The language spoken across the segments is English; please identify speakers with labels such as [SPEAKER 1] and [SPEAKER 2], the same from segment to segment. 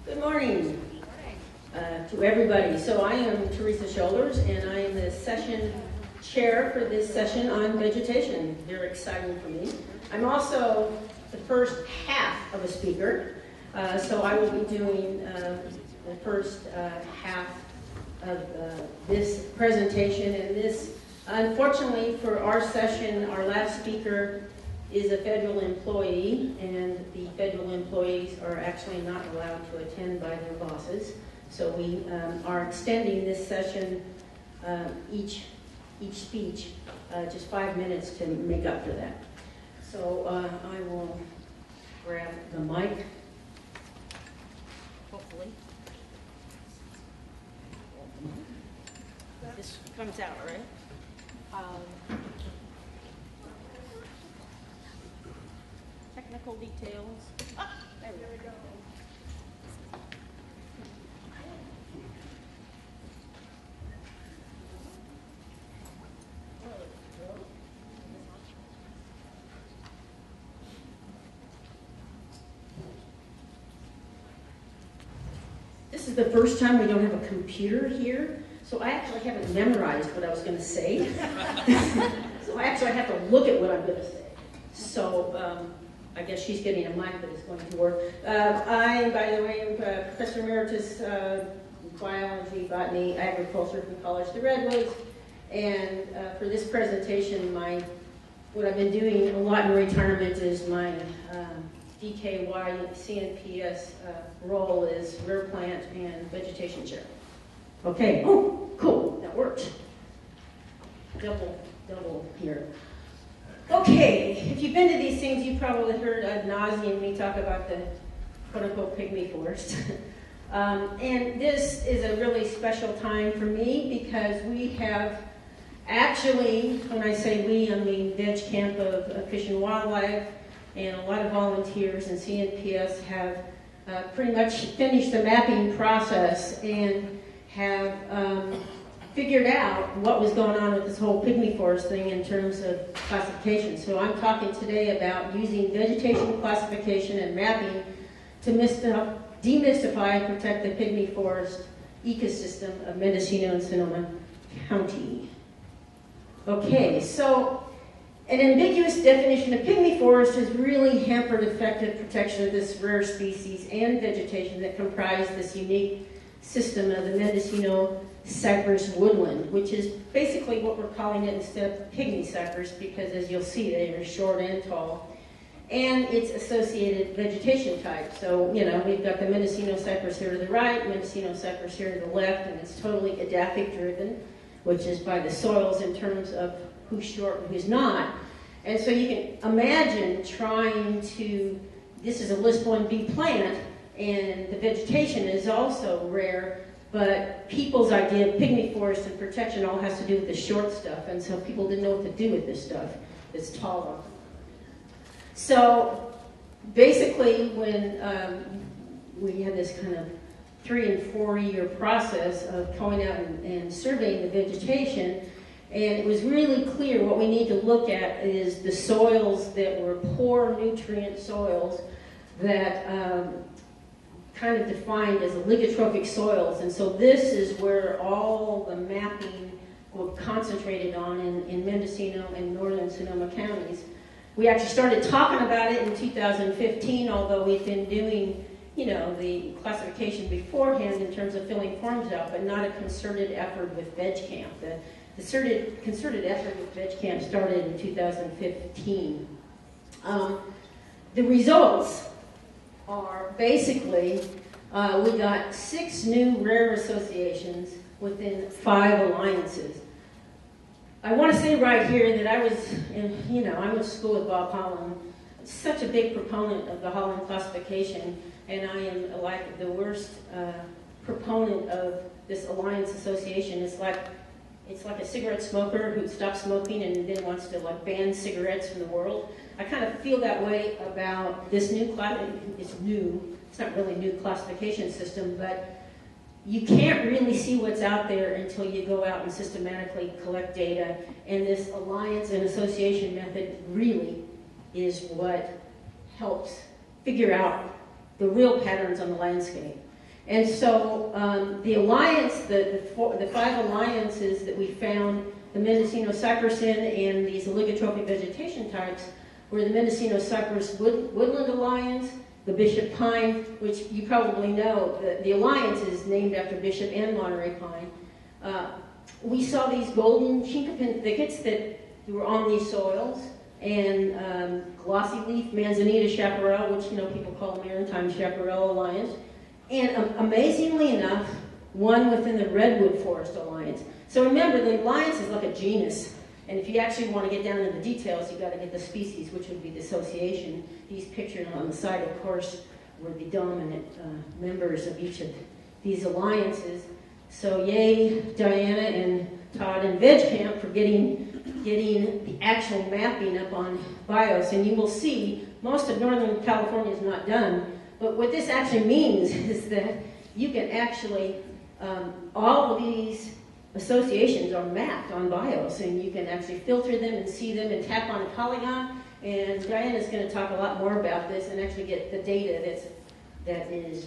[SPEAKER 1] Good morning to everybody. So I am Teresa Sholars, and I am the session chair for this session on vegetation. Very exciting for me. I'm also the first half of a speaker, so I will be doing the first half of this presentation. And this, unfortunately for our session, our last speaker is a federal employee, and the federal employees are actually not allowed to attend by their bosses. So we are extending this session, each speech, just 5 minutes to make up for that. So I will grab the mic. Hopefully. This comes out, right? Technical details. Ah, there we go. This is the first time we don't have a computer here, so I actually haven't memorized what I was going to say. So I actually have to look at what I'm going to say. So I guess she's getting a mic that is going to work. I, by the way, am Professor Emeritus, Biology, Botany, Agriculture from College the Redwoods. And for this presentation, what I've been doing a lot in retirement is my DKY CNPS role is rare plant and vegetation chair. Okay, oh, cool, that worked. Double here. Okay, if you've been to these things, you've probably heard ad nauseum me talk about the quote-unquote pygmy forest. And this is a really special time for me because we have actually, when I say we, I mean Veg Camp of Fish and Wildlife, and a lot of volunteers and CNPS have pretty much finished the mapping process and have figured out what was going on with this whole pygmy forest thing in terms of classification. So I'm talking today about using vegetation classification and mapping to demystify and protect the pygmy forest ecosystem of Mendocino and Sonoma County. Okay, so an ambiguous definition of pygmy forest has really hampered effective protection of this rare species and vegetation that comprise this unique system of the Mendocino cypress woodland, which is basically what we're calling it instead of pygmy cypress, because as you'll see, they are short and tall, and its associated vegetation type. So, you know, we've got the Mendocino cypress here to the right, Mendocino cypress here to the left, and it's totally edaphic driven, which is by the soils in terms of who's short and who's not. And so you can imagine trying to, this is a List 1B plant, and the vegetation is also rare, but people's idea of pygmy forest and protection all has to do with the short stuff, and so people didn't know what to do with this stuff that's taller. So basically when we had this kind of 3 and 4 year process of going out and surveying the vegetation, and it was really clear what we need to look at is the soils that were poor nutrient soils that kind of defined as oligotrophic soils. And so this is where all the mapping were concentrated on in Mendocino and northern Sonoma counties. We actually started talking about it in 2015, although we've been doing, you know, the classification beforehand in terms of filling forms out, but not a concerted effort with Veg Camp. The concerted effort with Veg Camp started in 2015. The results are basically, we got 6 new rare associations within 5 alliances. I want to say right here that I went to school with Bob Holland, such a big proponent of the Holland classification, and I am like the worst proponent of this alliance association. It's like a cigarette smoker who stopped smoking and then wants to like ban cigarettes from the world. I kind of feel that way about this new class. It's not really new classification system, but you can't really see what's out there until you go out and systematically collect data. And this alliance and association method really is what helps figure out the real patterns on the landscape. And so the alliance, the 5 alliances that we found, the Mendocino cypress in and these oligotrophic vegetation types, were the Mendocino cypress woodland alliance, the Bishop pine, which you probably know, the alliance is named after Bishop and Monterey pine. We saw these golden chinquapin thickets that were on these soils, and glossy leaf manzanita chaparral, which people call maritime chaparral alliance, and amazingly enough, one within the Redwood Forest Alliance. So remember, the alliance is like a genus, and if you actually want to get down into the details, you've got to get the species, which would be the association. These pictured on the side, of course, were the dominant members of each of these alliances. So yay, Diana and Todd and VegCamp for getting the actual mapping up on BIOS. And you will see most of Northern California is not done. But what this actually means is that you can actually, all of these associations are mapped on BIOS, and you can actually filter them and see them and tap on a polygon. And Diana's going to talk a lot more about this and actually get the data that is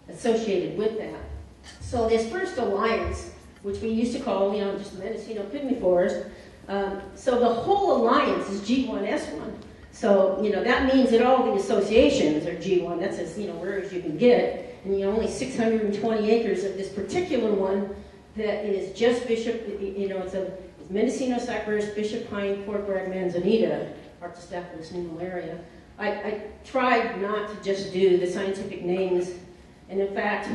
[SPEAKER 1] associated with that. So this first alliance, which we used to call, just the Mendocino Pygmy Forest, so the whole alliance is G1S1. So, that means that all the associations are G1. That's as, rare as you can get. And only 620 acres of this particular one that is just Bishop, it's Mendocino cypress, Bishop pine, Bragg, manzanita, Arctostaphylos numularia. I tried not to just do the scientific names, and in fact,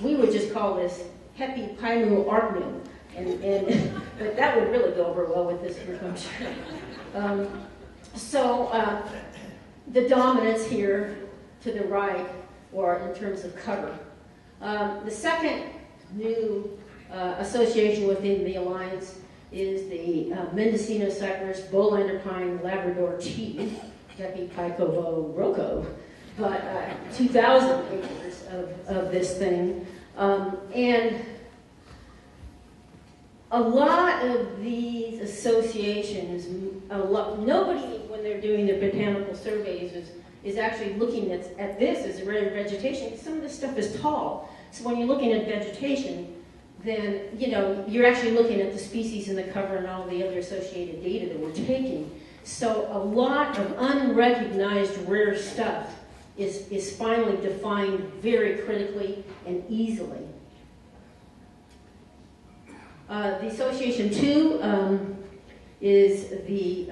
[SPEAKER 1] we would just call this Hepi Paimu Artmu, but that would really go over well with this group, I'm sure. So the dominance here to the right, or in terms of cover. The second new association within the alliance is the Mendocino cypress, Bolander pine, Labrador tea, Hepi Paicobo Rocco, but 2,000 acres of this thing. And a lot of these associations, nobody, when they're doing their botanical surveys, is actually looking at this as a rare vegetation, because some of this stuff is tall. So when you're looking at vegetation, then, you're actually looking at the species and the cover and all the other associated data that we're taking. So a lot of unrecognized rare stuff is finally defined very critically and easily. The Association 2 is the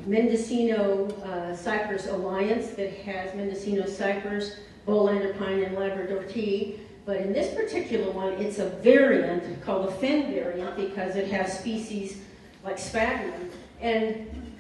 [SPEAKER 1] Mendocino Cypress Alliance that has Mendocino cypress, Bolander pine, and Labrador tea. But in this particular one, it's a variant called a fen variant because it has species like sphagnum. And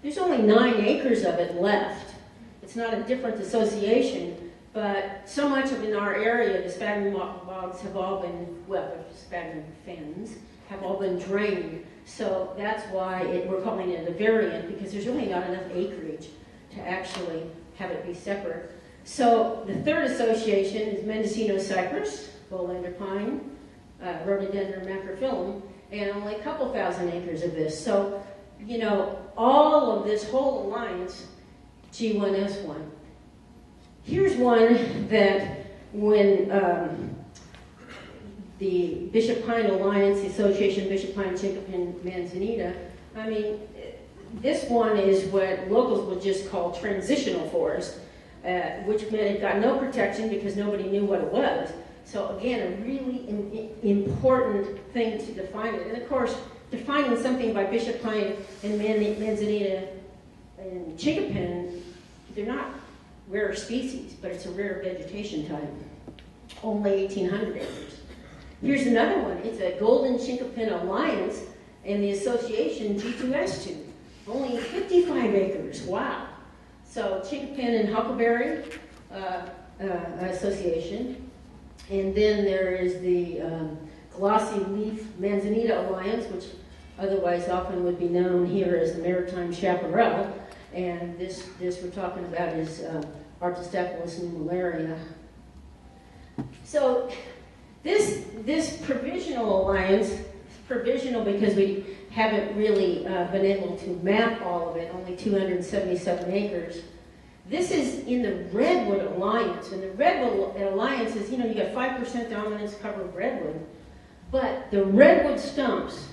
[SPEAKER 1] there's only 9 acres of it left. It's not a different association, but so much of in our area, the sphagnum bogs have all been, the sphagnum fens have all been drained. So that's why we're calling it a variant, because there's really not enough acreage to actually have it be separate. So the third association is Mendocino cypress, Bolander pine, rhododendron macrophyllum, and only a couple thousand acres of this. So, all of this whole alliance, G1S1. Here's one that when the Bishop Pine Alliance, the Association Bishop Pine, Chinquapin, Manzanita, this one is what locals would just call transitional forest, which meant it got no protection because nobody knew what it was. So again, a really important thing to define it. And of course, defining something by Bishop Pine and Manzanita and Chinquapin, they're not rare species, but it's a rare vegetation type. Only 1,800 acres. Here's another one. It's a Golden Chinquapin Alliance and the association G2S2. Only 55 acres. Wow. So Chinquapin and Huckleberry Association. And then there is the Glossy Leaf Manzanita Alliance, which otherwise often would be known here as the Maritime Chaparral. And this we're talking about is Arctostaphylos numularia. So this provisional alliance is provisional because we haven't really been able to map all of it, only 277 acres. This is in the Redwood Alliance, and the Redwood Alliance is, you know, you got 5% dominance cover of redwood, but the redwood stumps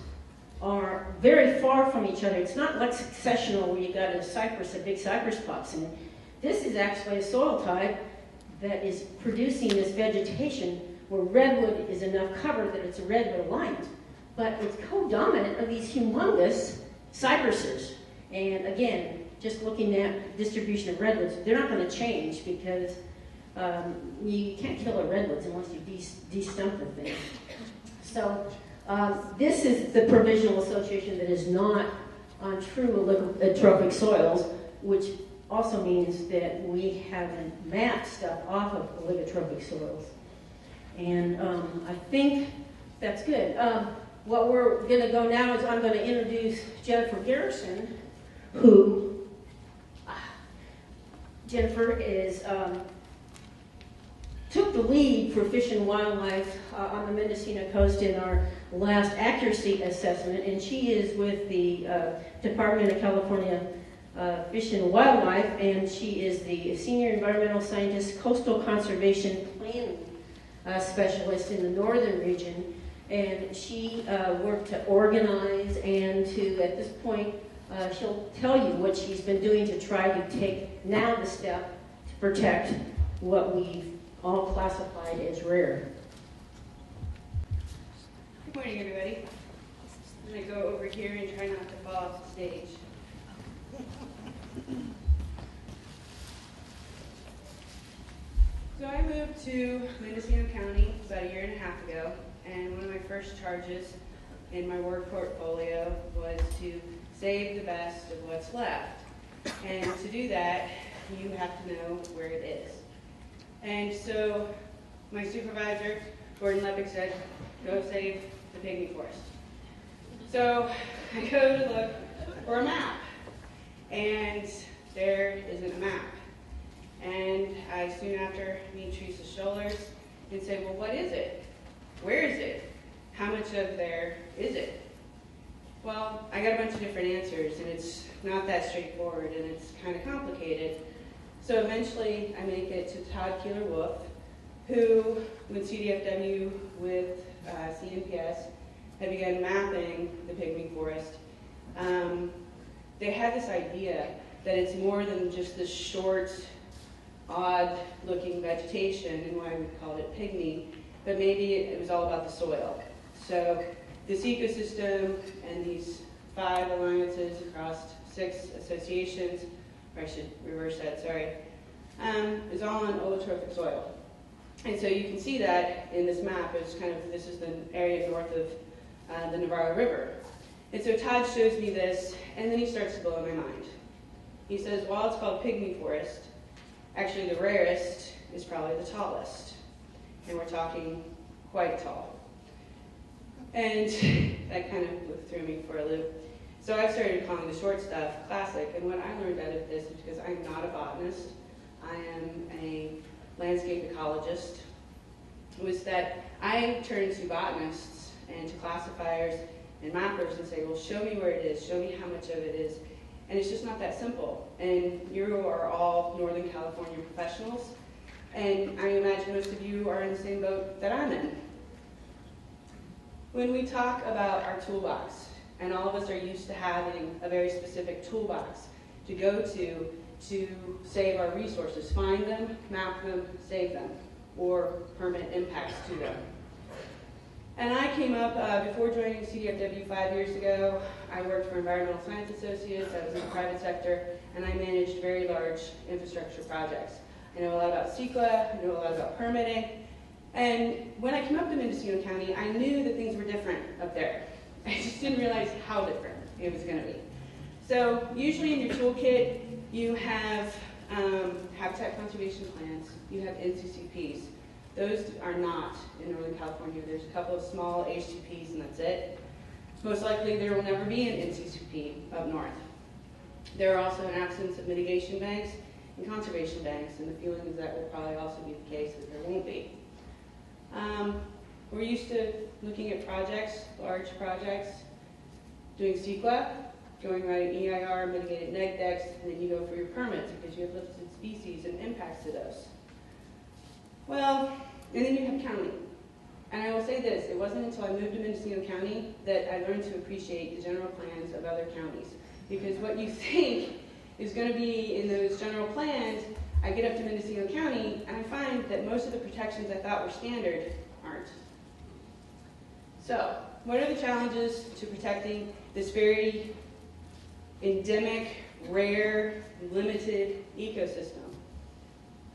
[SPEAKER 1] are very far from each other. It's not like successional where you got a cypress, a big cypress pops in. This is actually a soil type that is producing this vegetation where redwood is enough cover that it's a redwood alliance, but it's co-dominant of these humongous cypresses. And again, just looking at distribution of redwoods, they're not going to change because you can't kill the redwoods unless you de-stump the thing. So this is the provisional association that is not on true oligotrophic soils, which also means that we haven't mapped stuff off of oligotrophic soils. And I think that's good. What we're going to go now is I'm going to introduce Jennifer Garrison, who Jennifer is took the lead for fish and wildlife on the Mendocino coast in our last accuracy assessment, and she is with the Department of California Fish and Wildlife, and she is the Senior Environmental Scientist, Coastal Conservation Planning Specialist in the northern region, and she worked to organize and to, at this point, she'll tell you what she's been doing to try to take now the step to protect what we've all classified as rare.
[SPEAKER 2] Good morning, everybody. I'm going to go over here and try not to fall off the stage. So I moved to Mendocino County about 1.5 years ago, and one of my first charges in my work portfolio was to save the best of what's left. And to do that, you have to know where it is. And so my supervisor, Gordon Lepick, said, go save the Pygmy Forest. So I go to look for a map, and there isn't a map. And I soon after meet Teresa Sholars and say, well, what is it? Where is it? How much of there is it? Well, I got a bunch of different answers, and it's not that straightforward, and it's kind of complicated. So eventually, I make it to Todd Keeler-Wolf, who, with CDFW, with CNPS, had begun mapping the Pygmy Forest. They had this idea that it's more than just this short, odd-looking vegetation, and why we called it pygmy, but maybe it was all about the soil. So this ecosystem and these 5 alliances across 6 associations, or I should reverse that, sorry, is all on oligotrophic soil. And so you can see that in this map. It's kind of, this is the area north of the Navarro River. And so Todd shows me this, and then he starts to blow my mind. He says, while it's called Pygmy Forest, actually the rarest is probably the tallest. And we're talking quite tall. And that kind of threw me for a loop. So I started calling the short stuff classic, and what I learned out of this, because I'm not a botanist, I am a landscape ecologist, was that I turn to botanists and to classifiers and mappers and say, well, show me where it is, show me how much of it is. And it's just not that simple. And you are all Northern California professionals, and I imagine most of you are in the same boat that I'm in. When we talk about our toolbox, and all of us are used to having a very specific toolbox to go to save our resources, find them, map them, save them, or permit impacts to them. And I came up, before joining CDFW 5 years ago, I worked for Environmental Science Associates, I was in the private sector, and I managed very large infrastructure projects. I know a lot about CEQA, I know a lot about permitting, and when I came up to Mendocino County, I knew that things were different up there. I just didn't realize how different it was going to be. So usually in your toolkit, you have habitat conservation plans, you have NCCPs. Those are not in Northern California. There's a couple of small HCPs and that's it. Most likely there will never be an NCCP up north. There are also an absence of mitigation banks and conservation banks, and the feeling is that will probably also be the case that there won't be. We're used to looking at projects, large projects, doing CEQA, going right EIR, mitigated neg decks, and then you go for your permits because you have listed species and impacts to those. Well, and then you have county. And I will say this, it wasn't until I moved to Mendocino County that I learned to appreciate the general plans of other counties. Because what you think is going to be in those general plans, I get up to Mendocino County and I find that most of the protections I thought were standard aren't. So, what are the challenges to protecting this very endemic, rare, limited ecosystem?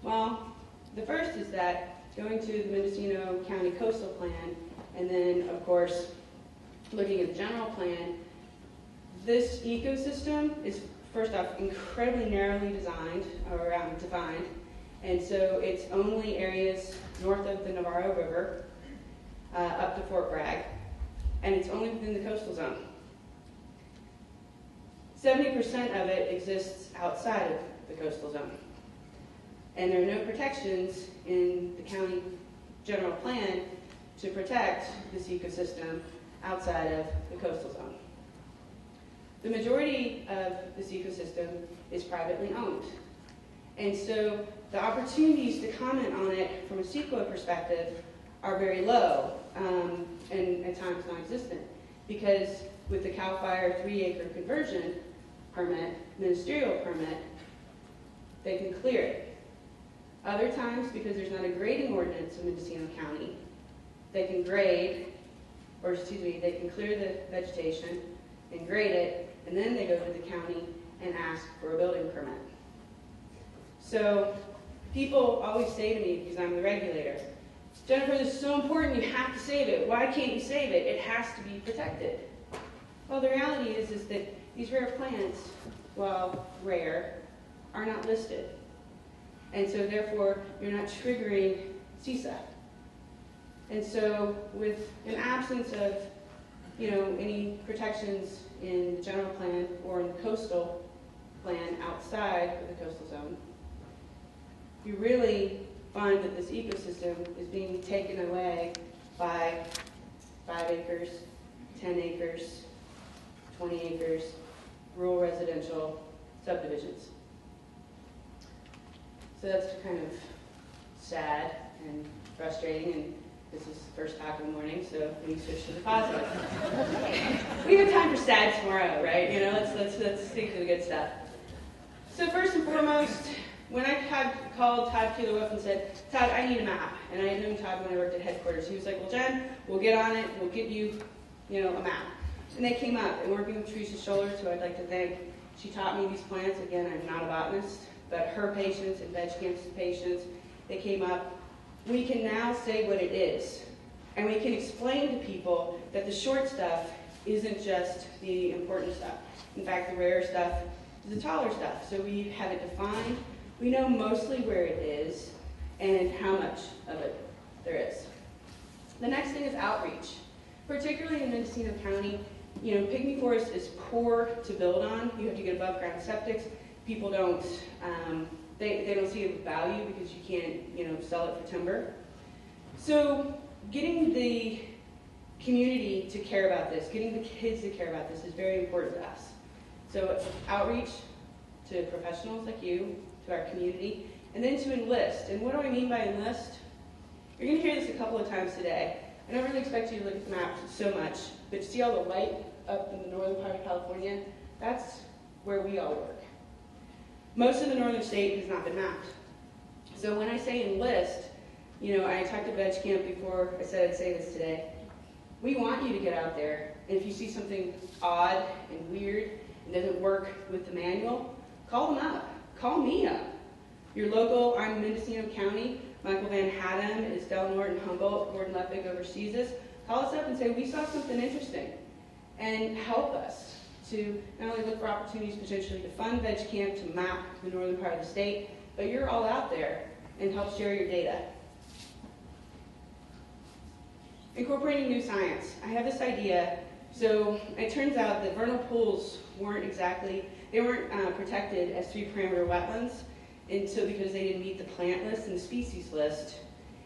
[SPEAKER 2] Well, the first is that going to the Mendocino County Coastal Plan, and then, of course, looking at the general plan, this ecosystem is, first off, incredibly narrowly designed, or defined, and so it's only areas north of the Navarro River, up to Fort Bragg, and it's only within the coastal zone. 70% of it exists outside of the coastal zone. And there are no protections in the county general plan to protect this ecosystem outside of the coastal zone. The majority of this ecosystem is privately owned. And so the opportunities to comment on it from a CEQA perspective are very low, and at times non-existent, because with the CAL FIRE 3-acre conversion permit, ministerial permit, they can clear it. Other times, because there's not a grading ordinance in Mendocino County, they can grade, or excuse me, they can clear the vegetation and grade it, and then they go to the county and ask for a building permit. So people always say to me, because I'm the regulator, Jennifer, this is so important, you have to save it. Why can't you save it? It has to be protected. Well, the reality is that these rare plants, while rare, are not listed. And so therefore, you're not triggering CESA. And so with an absence of, any protections in the general plan or in the coastal plan outside of the coastal zone, you really find that this ecosystem is being taken away by 5 acres, 10 acres, 20 acres, rural residential subdivisions. So that's kind of sad and frustrating, and this is the first talk of the morning, so we switch to the positive. We have time for sad tomorrow, right? Let's stick to the good stuff. So first and foremost, when I had called Todd Keeler up and said, Todd, I need a map, and I had known Todd when I worked at headquarters. He was like, well, Jen, we'll get on it, we'll get you, a map. And they came up, and working with Teresa Sholars, who I'd like to thank, she taught me these plants. Again, I'm not a botanist, but her patients and Vegecation's patients, they came up. We can now say what it is, and we can explain to people that the short stuff isn't just the important stuff. In fact, the rare stuff is the taller stuff. So we have it defined. We know mostly where it is and how much of it there is. The next thing is outreach. Particularly in Mendocino County, Pygmy Forest is poor to build on. You have to get above ground septics. People don't, they don't see the value because you can't, sell it for timber. So getting the community to care about this, getting the kids to care about this is very important to us. So outreach to professionals like you, to our community, and then to enlist. And what do I mean by enlist? You're going to hear this a couple of times today. I don't really expect you to look at the map so much, but see all the white up in the northern part of California? That's where we all work. Most of the northern state has not been mapped. So when I say enlist, I talked to Veg Camp before I said I'd say this today. We want you to get out there, and if you see something odd and weird and doesn't work with the manual, call them up. Call me up. Your local, I'm Mendocino County, Michael Van Haddam is Del Norton, Humboldt, Gordon Leppick oversees us. Call us up and say, we saw something interesting, and help us to not only look for opportunities potentially to fund Veg Camp to map the northern part of the state, but you're all out there and help share your data. Incorporating new science. I have this idea. So it turns out that vernal pools weren't protected as 3-parameter wetlands because they didn't meet the plant list and the species list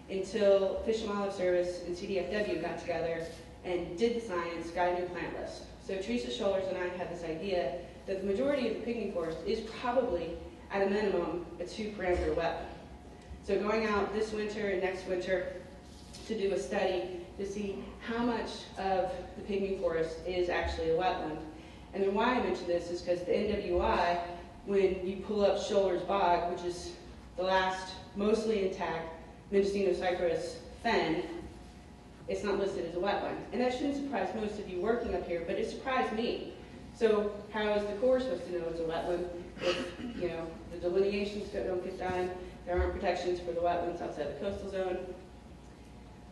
[SPEAKER 2] until Fish and Wildlife Service and CDFW got together and did the science, got a new plant list. So Teresa, Sholars, and I had this idea that the majority of the pygmy forest is probably, at a minimum, a 2-parameter wetland. So going out this winter and next winter to do a study to see how much of the pygmy forest is actually a wetland. And then why I mention this is because the NWI, when you pull up Sholars Bog, which is the last mostly intact Mendocino cypress fen, it's not listed as a wetland. And that shouldn't surprise most of you working up here, but it surprised me. So how is the Corps supposed to know it's a wetland if, you know, the delineations don't get done, there aren't protections for the wetlands outside the coastal zone?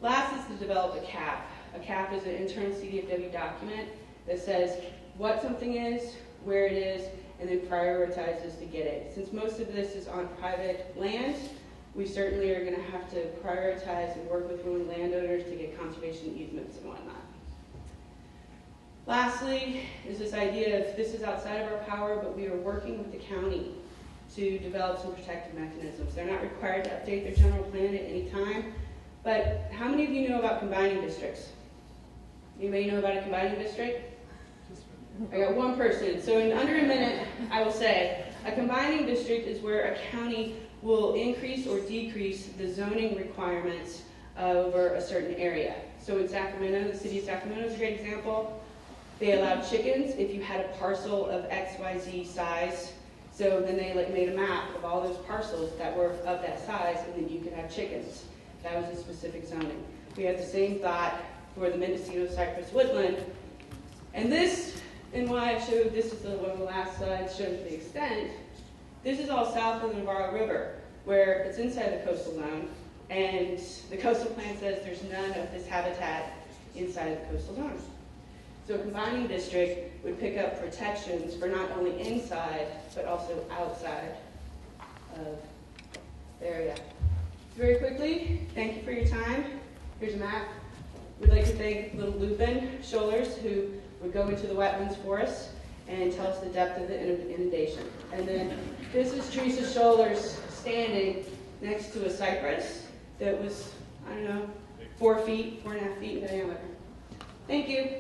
[SPEAKER 2] Last is to develop a CAP. A CAP is an internal CDFW document that says what something is, where it is, and then prioritizes to get it. Since most of this is on private land, we certainly are going to have to prioritize and work with ruined landowners to get conservation easements and whatnot. Lastly is this idea of this is outside of our power, but we are working with the county to develop some protective mechanisms. They're not required to update their general plan at any time, but how many of you know about combining districts? Anybody know about a combining district? I got one person. So in under a minute, I will say a combining district is where a county will increase or decrease the zoning requirements over a certain area. So in Sacramento, the city of Sacramento is a great example. They allowed chickens if you had a parcel of XYZ size. So then they made a map of all those parcels that were of that size, and then you could have chickens. That was a specific zoning. We had the same thought for the Mendocino cypress woodland. And this, and why I showed, this is one of the last slides, shows the extent. This is all south of the Navarro River, where it's inside the coastal zone, and the coastal plan says there's none of this habitat inside the coastal zone. So a combining district would pick up protections for not only inside, but also outside of the area. Very quickly, thank you for your time. Here's a map. We'd like to thank little Lupin Sholars, who would go into the wetlands for us and tell us the depth of the inundation. And then this is Teresa Sholars standing next to a cypress that was, I don't know, 4 feet, 4.5 feet in diameter. Thank you.